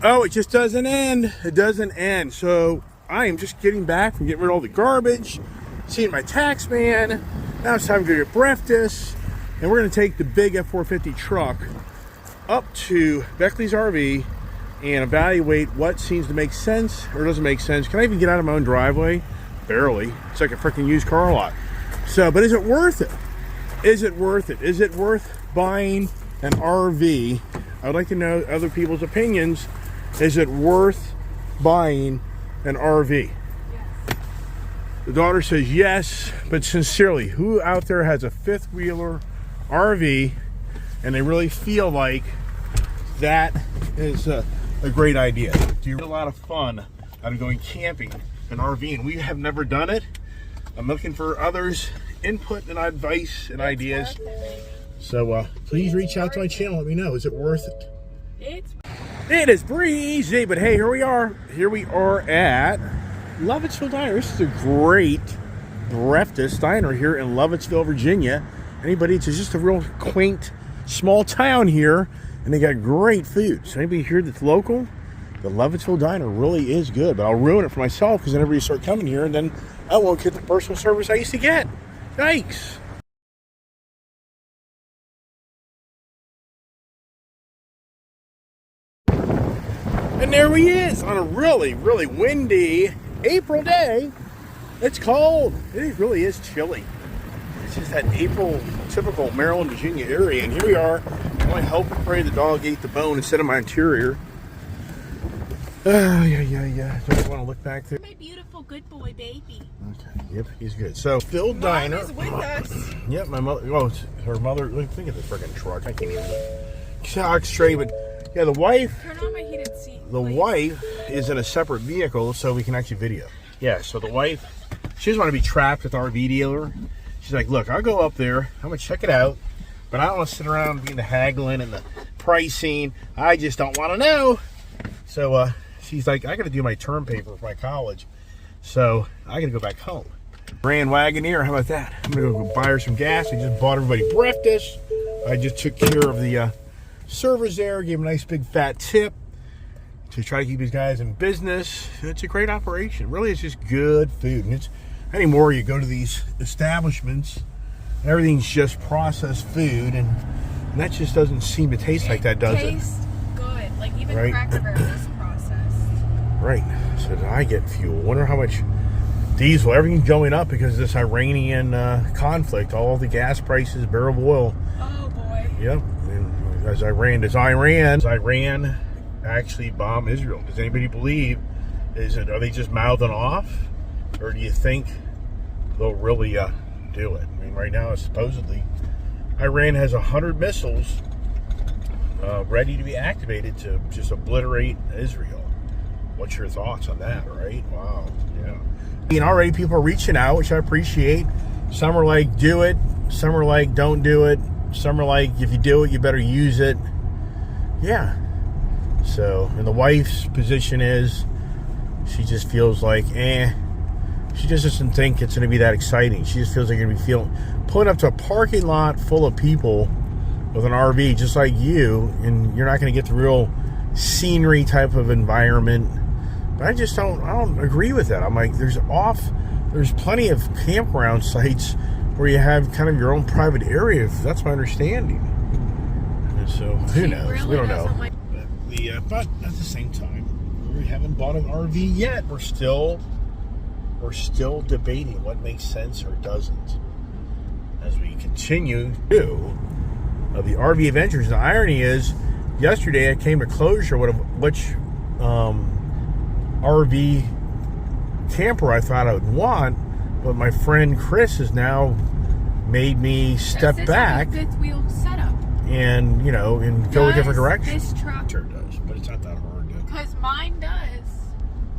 Oh, it just doesn't end. It doesn't end. So I am just getting back from getting rid of all the garbage, seeing my tax man. Now it's time to go get breakfast. And we're going to take the big F450 truck up to Beckley's RV and evaluate what seems to make sense or doesn't make sense. Can I even get out of my own driveway? Barely. It's like a freaking used car lot. So, but is it worth it? Is it worth it? Is it worth buying an RV? I would like to know other people's opinions. Is it worth buying an RV? Yes. The daughter says yes, but sincerely, who out there has a fifth wheeler RV and they really feel like that is a great idea? Do you get a lot of fun out of going camping in RV? And we have never done it. I'm looking for others' input and advice and ideas. So please reach out to my channel. Let me know. Is it worth it? It is breezy, but hey, here we are. Here we are at Lovettsville Diner. This is a great breakfast diner here in Lovettsville, Virginia. Anybody, it's just a real quaint, small town here, and they got great food. So anybody here that's local, the Lovettsville Diner really is good, but I'll ruin it for myself because then everybody start coming here, and then I won't get the personal service I used to get. Yikes. And there he is on a really, really windy April day. It's cold. It really is chilly. It's just that April typical Maryland, Virginia area. And here we are. I help pray the dog ate the bone instead of my interior. Oh, yeah. Don't want to look back there. My beautiful good boy baby. Okay, yep, he's good. So, Phil Diner. Mom is with us. Yep, my mother. Oh, her mother. Think of the freaking truck. I can't even talk straight, but yeah, the wife. Turn on my heated seat. The wife is in a separate vehicle, so we can actually video. Yeah, so the wife, she doesn't want to be trapped with the RV dealer. She's like, look, I'll go up there. I'm going to check it out. But I don't want to sit around being the haggling and the pricing. I just don't want to know. So she's like, I got to do my term paper for my college. So I got to go back home. Grand Wagoneer, how about that? I'm going to go buy her some gas. I just bought everybody breakfast. I just took care of the servers there, gave them a nice big fat tip to try to keep these guys in business. It's a great operation. Really, it's just good food. And it's anymore, you go to these establishments, everything's just processed food, and that just doesn't seem to taste like that, does it? It tastes good. Like even Cracker Barrel is processed. Right. So did I get fuel? Wonder how much diesel, everything's going up because of this Iranian conflict. All the gas prices, barrel of oil. Oh boy. Yep. And as Iran actually bomb Israel. Does anybody believe? Are they just mouthing off, or do you think they'll really do it? I mean, right now, supposedly, Iran has 100 missiles ready to be activated to just obliterate Israel. What's your thoughts on that? Right? Wow. Yeah. I mean, already people are reaching out, which I appreciate. Some are like, do it. Some are like, don't do it. Some are like, if you do it, you better use it. Yeah. So, and the wife's position is, she just feels like, she just doesn't think it's going to be that exciting. She just feels like you're going to be pulling up to a parking lot full of people with an RV just like you, and you're not going to get the real scenery type of environment. But I don't agree with that. I'm like, there's plenty of campground sites where you have kind of your own private area. That's my understanding. And so, who knows? Really we don't know. But at the same time, we haven't bought an RV yet. We're still debating what makes sense or doesn't as we continue to the RV adventures. The irony is, yesterday I came to closure with which RV camper I thought I would want, but my friend Chris has now made me step back. Fifth wheel setup. And and go a different direction. This truck sure does, but it's not that hard to. Because mine does.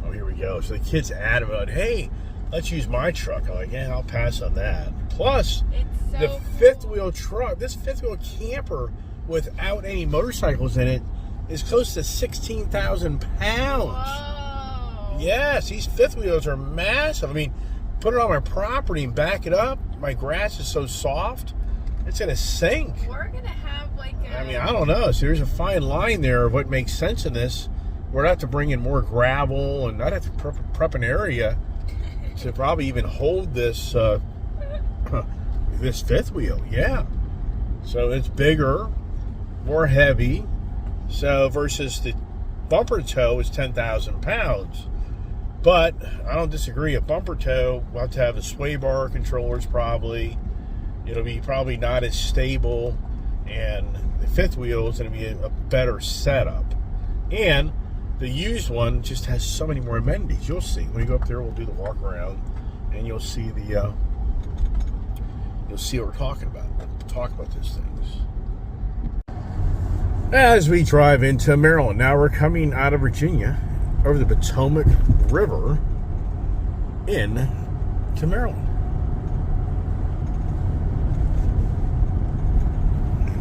Oh, here we go. So the kid's adamant, hey, let's use my truck. I'm like, yeah, I'll pass on that. Plus, it's so the fifth wheel truck, this fifth wheel camper without any motorcycles in it is close to 16,000 pounds. Whoa. Yes, these fifth wheels are massive. I mean, put it on my property and back it up. My grass is so soft, it's going to sink. We're going to have like a... I mean, I don't know. So there's a fine line there of what makes sense in this. we're gonna have to bring in more gravel, and I'd have to prep an area to probably even hold this this fifth wheel. Yeah, so it's bigger, more heavy. So versus the bumper tow is 10,000 pounds. But I don't disagree. A bumper tow will have to have the sway bar controllers probably. It'll be probably not as stable, and the fifth wheel is going to be a better setup. And the used one just has so many more amenities. You'll see when we go up there. We'll do the walk around, and you'll see what we're talking about. We'll talk about these things as we drive into Maryland. Now we're coming out of Virginia over the Potomac River into Maryland.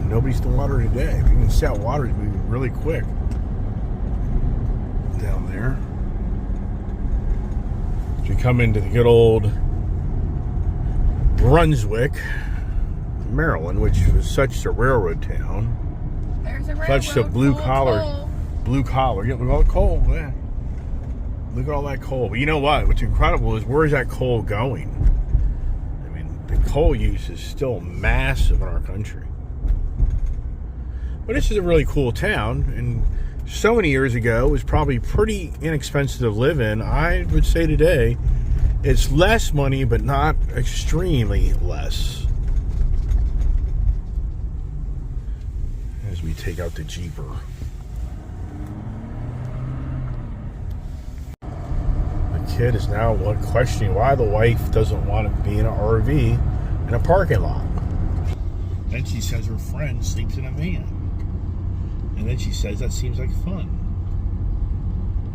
Nobody's in the water today. You can see how water is moving really quick down there. As we come into the good old Brunswick, Maryland, which was such a railroad town. There's a railroad. Such a blue collar. Yeah, look at all the coal. Yeah. Look at all that coal. But you know what? What's incredible is where is that coal going? I mean, the coal use is still massive in our country. But this is a really cool town, and so many years ago it was probably pretty inexpensive to live in. I would say today it's less money, but not extremely less. As we take out the Jeeper. Kid is now questioning why the wife doesn't want to be in an RV in a parking lot. Then she says her friend sleeps in a van. And then she says that seems like fun.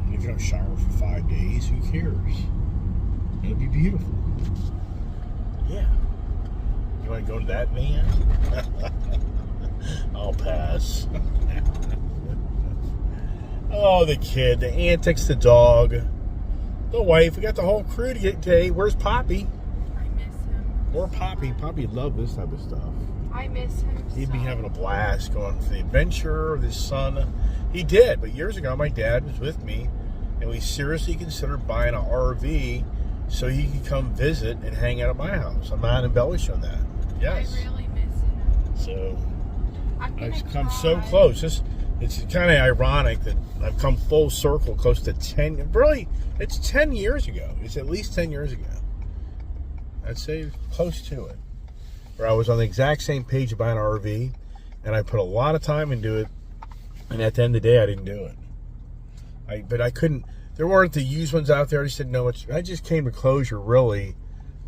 And if you don't shower for 5 days, who cares? It'll be beautiful. Yeah. You want to go to that van? I'll pass. Oh, the kid, the antics, the dog. The wife, we got the whole crew today. Where's Poppy? I miss him. Or Poppy. Poppy'd love this type of stuff. I miss him. He'd be having a blast going for the adventure of his son. He did, but years ago, my dad was with me, and we seriously considered buying an RV so he could come visit and hang out at my house. I'm not embellishing that. Yes. I really miss him. So I've come so close. It's kind of ironic that I've come full circle close to 10. Really, it's 10 years ago. It's at least 10 years ago. I'd say close to it. Where I was on the exact same page of buying an RV, and I put a lot of time into it, and at the end of the day, I didn't do it. But I couldn't. There weren't the used ones out there. I just didn't know what. I just came to closure, really,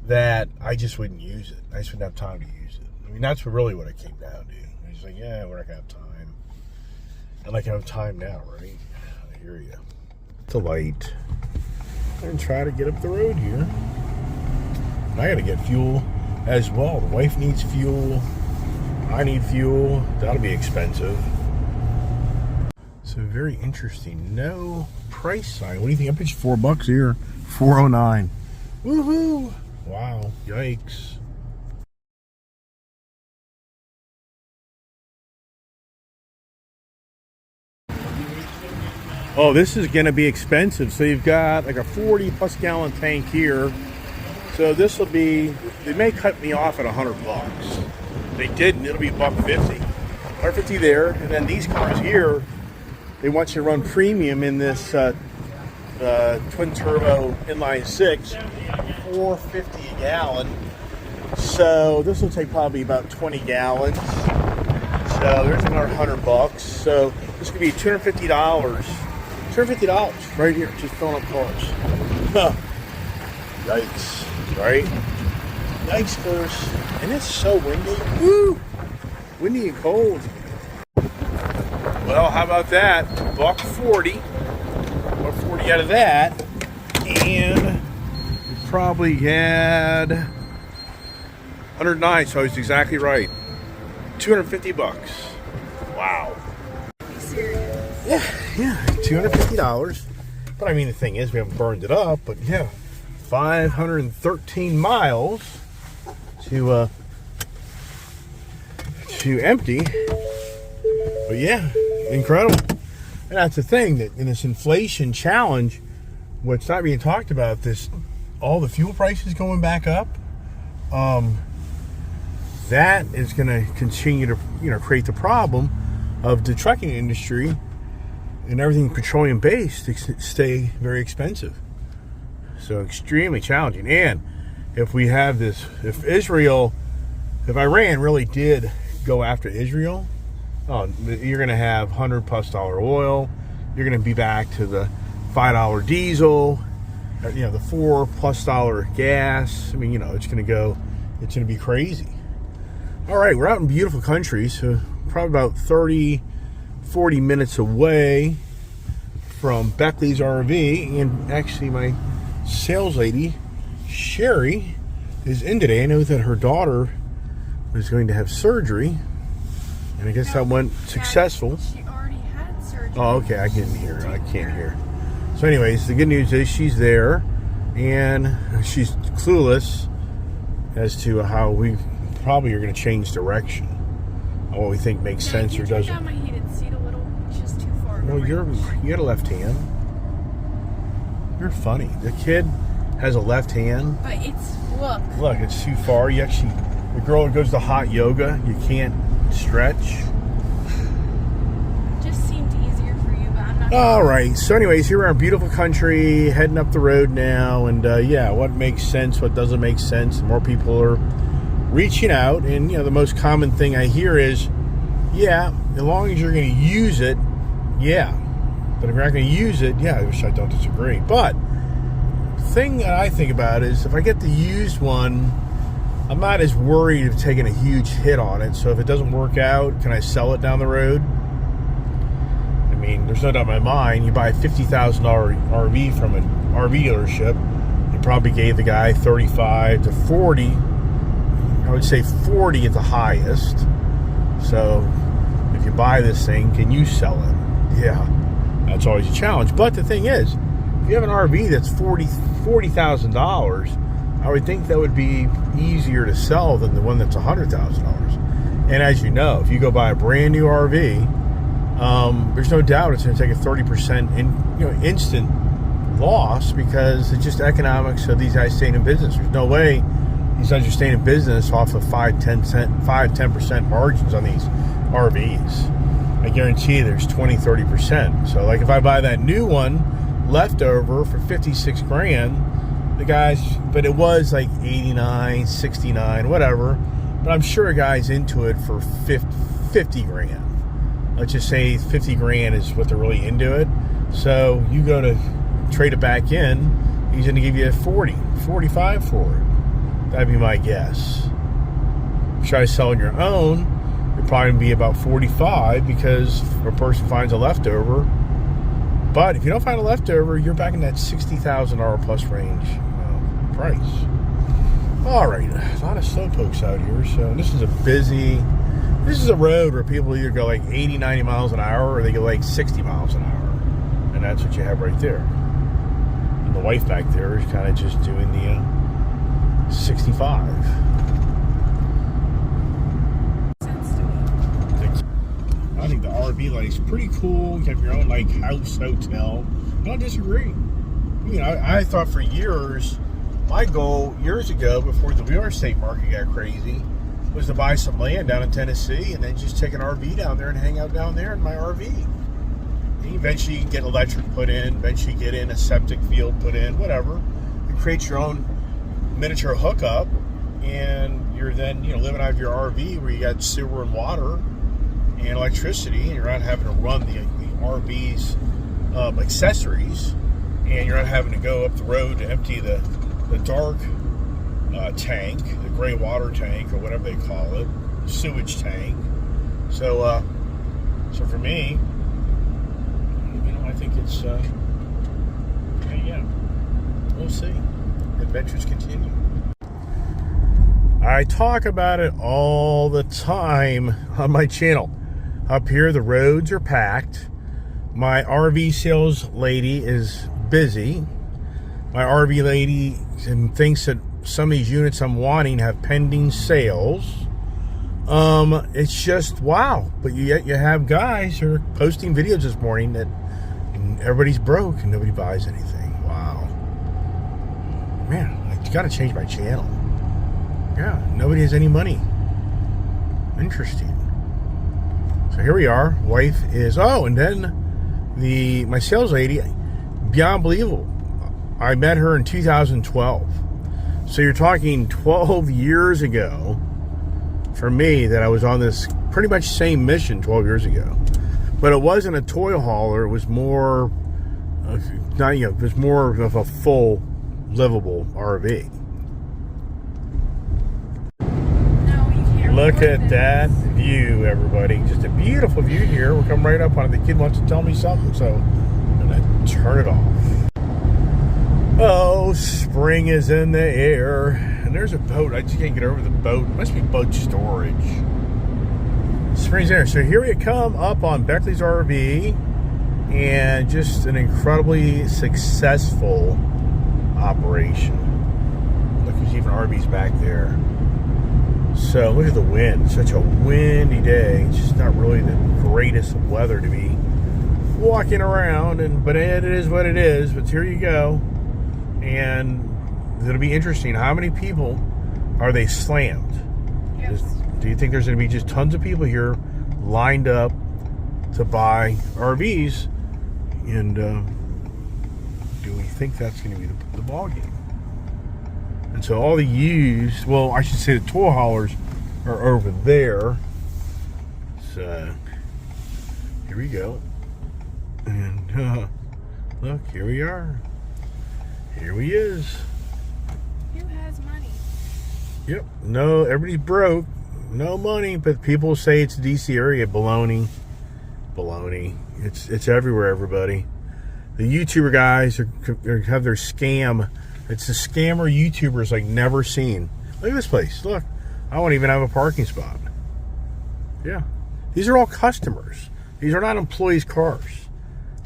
that I just wouldn't use it. I just wouldn't have time to use it. I mean, that's really what it came down to. I was like, yeah, we're not going to have time. And I can have time now, right? I hear you. The light. And try to get up the road here. And I got to get fuel as well. The wife needs fuel. I need fuel. That'll be expensive. So very interesting. No price sign. What do you think? I pitched $4 here. $4.09. Woohoo! Wow. Yikes. Oh, this is going to be expensive. So you've got like a 40+ gallon tank here. So this will be, they may cut me off at $100. They didn't. It'll be $150. $150 there. And then these cars here, they want you to run premium in this twin turbo inline 6, $4.50 a gallon. So this will take probably about 20 gallons. So there's another $100. So this could be $250. $250 right here, just filling up cars. Yikes, right? Yikes first. And it's so windy. Woo! Windy and cold. Well, how about that? $140. $140 out of that. And we probably had 109, so I was exactly right. $250. Wow. Are you serious? Yeah, $250. But I mean, the thing is, we haven't burned it up. But yeah, 513 miles to empty. But yeah, incredible. And that's the thing, that in this inflation challenge, what's not being talked about, this all the fuel prices going back up, that is going to continue to create the problem of the trucking industry and everything petroleum based to stay very expensive. So extremely challenging. And if we have this, if Iran really did go after Israel, you're going to have $100+ oil. You're going to be back to the $5 diesel, the $4+ gas. I mean, it's going to be crazy. All right, we're out in beautiful country, so probably about 30, 40 minutes away from Beckley's RV. And actually, my sales lady, Sherry, is in today. I know that her daughter was going to have surgery, and I guess that went successful. She already had surgery. Oh, okay, I can't hear. So anyways, the good news is she's there, and she's clueless as to how we probably are going to change direction, or what we think makes sense or doesn't. Turn down my heated seat a little. It's just too far. Well, you got a left hand. You're funny. The kid has a left hand. But look, it's too far. The girl that goes to hot yoga, you can't stretch. It just seemed easier for you, but I'm not. All right. So anyways, here we're in beautiful country, heading up the road now, and what makes sense, what doesn't make sense. More people are reaching out, and the most common thing I hear is, as long as you're going to use it, but if you're not going to use it, which I don't disagree. But the thing that I think about is, if I get the used one, I'm not as worried of taking a huge hit on it. So if it doesn't work out, can I sell it down the road? I mean, there's no doubt in my mind, you buy a $50,000 RV from an RV dealership, you probably gave the guy 35 to 40. I would say 40 at the highest. So if you buy this thing, can you sell it? Yeah, that's always a challenge. But the thing is, if you have an RV that's $40,000, I would think that would be easier to sell than the one that's $100,000. And as you know, if you go buy a brand new RV, there's no doubt it's going to take a 30% instant loss, because it's just economics of these guys staying in business. There's no way these guys are staying in business off of 5-10% margins on these RVs. I guarantee there's 20-30%. So like if I buy that new one leftover for 56 grand, the guys, but it was like 89, 69, whatever. But I'm sure a guy's into it for 50 grand. Let's just say 50 grand is what they're really into it. So you go to trade it back in, he's going to give you 40, 45 for it. That'd be my guess. Try selling your own, it'd probably be about 45, because a person finds a leftover. But if you don't find a leftover, you're back in that $60,000 plus range price. All right, a lot of slowpokes out here. So this is a road where people either go like 80, 90 miles an hour, or they go like 60 miles an hour. And that's what you have right there. And the wife back there is kind of just doing the 65. I think the RV life's pretty cool. You have your own like house, hotel. I don't disagree. I thought for years, my goal years ago, before the real estate market got crazy, was to buy some land down in Tennessee and then just take an RV down there and hang out down there in my RV. And eventually you get electric put in, eventually get in a septic field put in, whatever. You create your own miniature hookup, and you're then living out of your RV where you got sewer and water and electricity, and you're not having to run the RV's accessories, and you're not having to go up the road to empty the dark tank, the gray water tank, or whatever they call it, sewage tank. So for me, I think it's we'll see. Adventures continue. I talk about it all the time on my channel. Up here, the roads are packed. My RV sales lady is busy. My RV lady thinks that some of these units I'm wanting have pending sales. It's just wow. But yet you have guys who are posting videos this morning that everybody's broke and nobody buys anything. Wow. Man, I gotta change my channel. Yeah, nobody has any money. Interesting. So here we are. Wife is and then my sales lady, beyond believable. I met her in 2012. So you're talking 12 years ago for me that I was on this pretty much same mission 12 years ago. But it wasn't a toy hauler. It was more, it was more of a full livable RV. Look at that view, everybody. Just a beautiful view here. We'll come right up on it. The kid wants to tell me something, so I'm going to turn it off. Oh, spring is in the air. And there's a boat. I just can't get over the boat. It must be boat storage. Spring's there. So here we come up on Beckley's RV. And just an incredibly successful operation. Look, there's even RVs back there. So look at the wind. Such a windy day. It's just not really the greatest of weather to be walking around. But it is what it is. But here you go. And it'll be interesting. How many people are they slammed? Yes. Do you think there's going to be just tons of people here lined up to buy RVs? And do we think that's going to be the ball game? And so all the used, well, I should say the toy haulers are over there. So here we go. And look, here we are. Here he is. Who has money? Yep. No, everybody's broke. No money, but people say it's the DC area. Baloney. Baloney. It's everywhere, everybody. The YouTuber guys have their scam. It's the scammer YouTubers like never seen. Look at this place. Look. I won't even have a parking spot. Yeah. These are all customers. These are not employees' cars.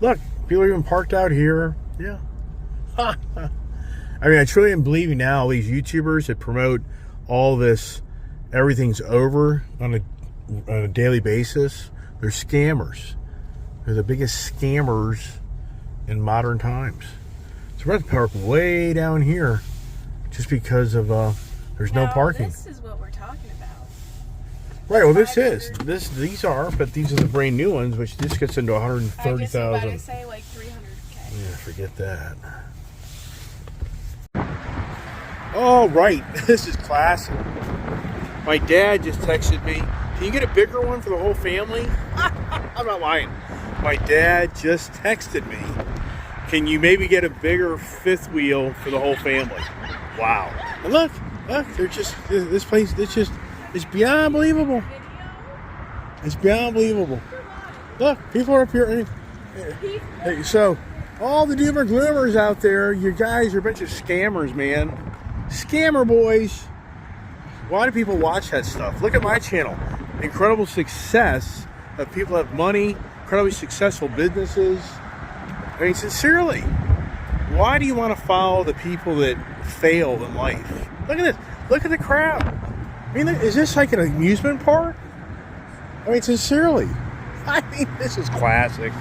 Look. People are even parked out here. Yeah. I mean, I truly am believing now these YouTubers that promote all this, everything's over on a daily basis. They're scammers. They're the biggest scammers in modern times. So we're going to park way down here just because of there's no parking. This is what we're talking about. Right. Well, these are, but these are the brand new ones, which this gets into 130,000. I guess you better say like 300K. Yeah, forget that. All right, this is classic. My dad just texted me, can you get a bigger one for the whole family? I'm not lying. My dad just texted me, can you maybe get a bigger fifth wheel for the whole family? Wow. And look, they're just, this place, it's beyond believable. It's beyond believable. Look, people are up here. So, all the doomer gloomers out there, you guys are a bunch of scammers, man. Scammer boys. Why do people watch that stuff? Look at my channel. Incredible success of people that have money, incredibly successful businesses. I mean, sincerely, why do you want to follow the people that fail in life? Look at this. Look at the crowd. I mean, is this like an amusement park? I mean, sincerely. I mean, this is classic.